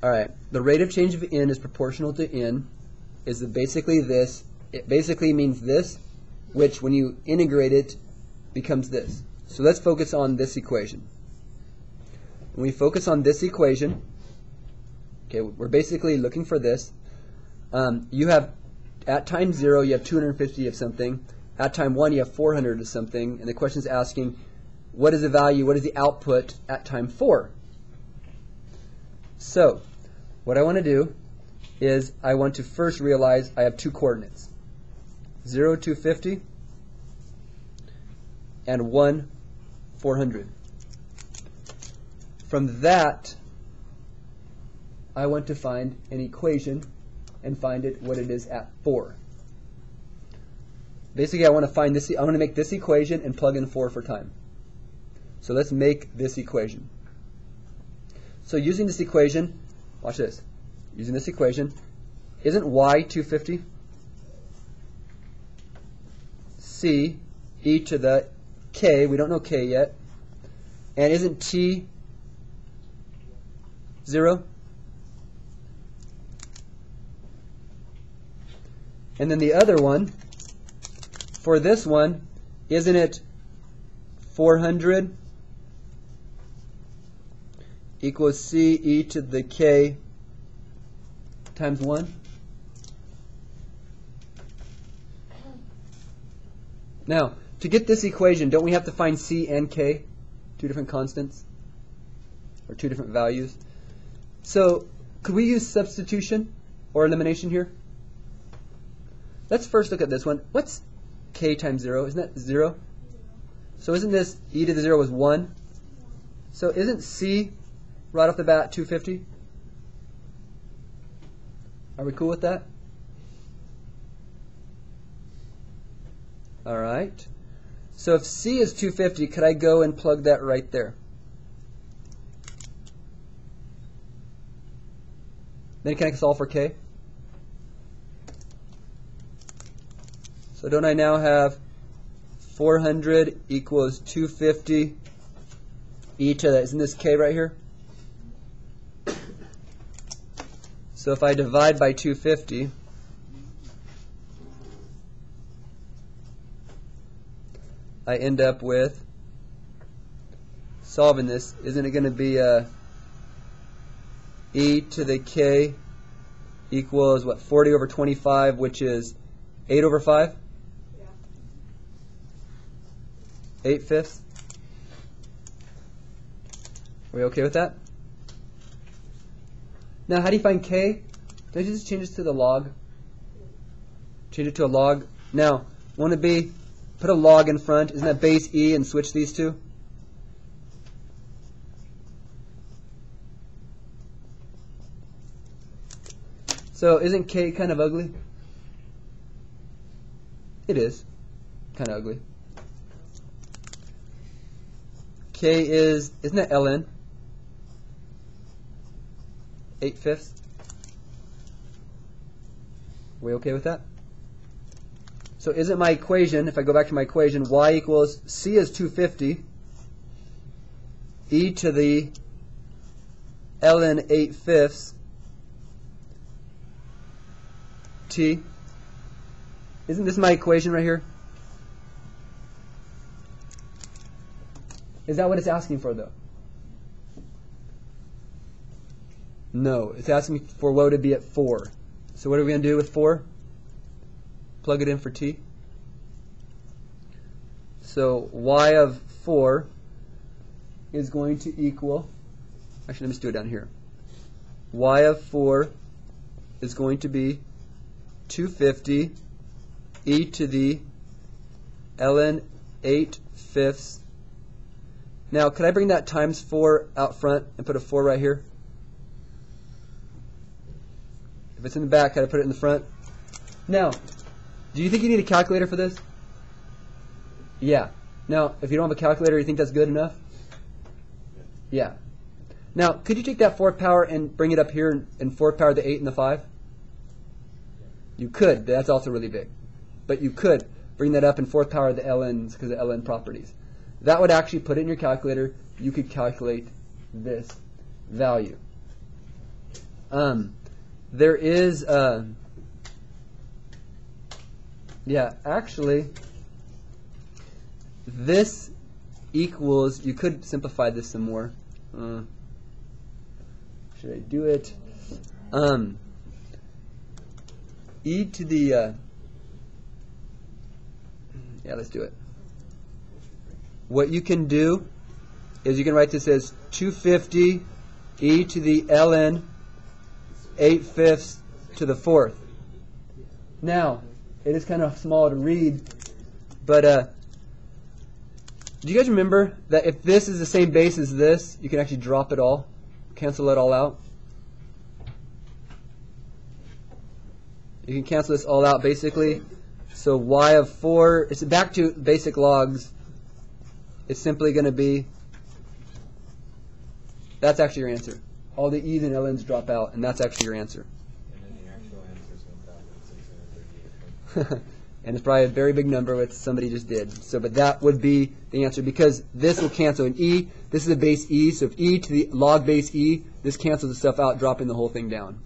Alright, the rate of change of n is proportional to n is basically this. It basically means this, which when you integrate it becomes this. So let's focus on this equation. When we focus on this equation, okay, we're basically looking for this. You have, at time 0, you have 250 of something. At time 1, you have 400 of something. And the question is asking, what is the value, what is the output at time 4? So, what I want to do is I want to first realize I have two coordinates. 0, 250, and 1, 400. From that, I want to find an equation and find it what it is at 4. Basically, I want to find this. I want to make this equation and plug in 4 for time. So let's make this equation. So using this equation, watch this. Using this equation, isn't y 250? C e to the k, we don't know k yet. And isn't t 0? And then the other one, for this one, isn't it 400 equals c e to the k times 1? Now, to get this equation, don't we have to find c and k, two different constants, or two different values? So, could we use substitution or elimination here? Let's first look at this one. What's k times 0? Isn't that 0? So isn't this e to the 0 was 1? So isn't c right off the bat 250? Are we cool with that? All right. So if c is 250, could I go and plug that right there? Then can I solve for k? So don't I now have 400 equals 250 e to that? Isn't this k right here? So if I divide by 250, I end up with solving this. Isn't it going to be e to the k equals what, 40 over 25, which is 8 over 5? 8/5. Are we okay with that? Now, how do you find k? Don't you just change this to the log? Change it to a log. Now, want to be, put a log in front. Isn't that base e and switch these two? So, isn't k kind of ugly? It is. Kind of ugly. K is, isn't that ln? 8/5. We okay with that? So isn't my equation, if I go back to my equation, y equals, c is 250, e to the ln 8/5 t. Isn't this my equation right here? Is that what it's asking for, though? No, it's asking for what would it be at 4. So what are we going to do with 4? Plug it in for t. So y of 4 is going to equal, actually let me just do it down here. Y of 4 is going to be 250 e to the ln 8/5. Now, could I bring that times 4 out front and put a 4 right here? If it's in the back, could I put it in the front? Now, do you think you need a calculator for this? Yeah. Now, if you don't have a calculator, you think that's good enough? Yeah. Now, could you take that 4th power and bring it up here and 4th power the 8 and the 5? You could. That's also really big. But you could bring that up and 4th power the ln's because of ln properties. That would actually put it in your calculator. You could calculate this value. There is, actually, this equals, you could simplify this some more. Should I do it? E to the, let's do it. What you can do is you can write this as 250 e to the ln 8/5 to the 4th. Now, it is kind of small to read, but do you guys remember that if this is the same base as this, you can actually drop it all, cancel it all out? You can cancel this all out basically. So y of 4, it's back to basic logs. It's simply going to be, that's actually your answer. All the e's and ln's drop out, and that's actually your answer. And then the actual answer is 1,638. And it's probably a very big number, which somebody just did. So, but that would be the answer, because this will cancel. In e, this is a base e, so if e to the log base e, this cancels itself out, dropping the whole thing down.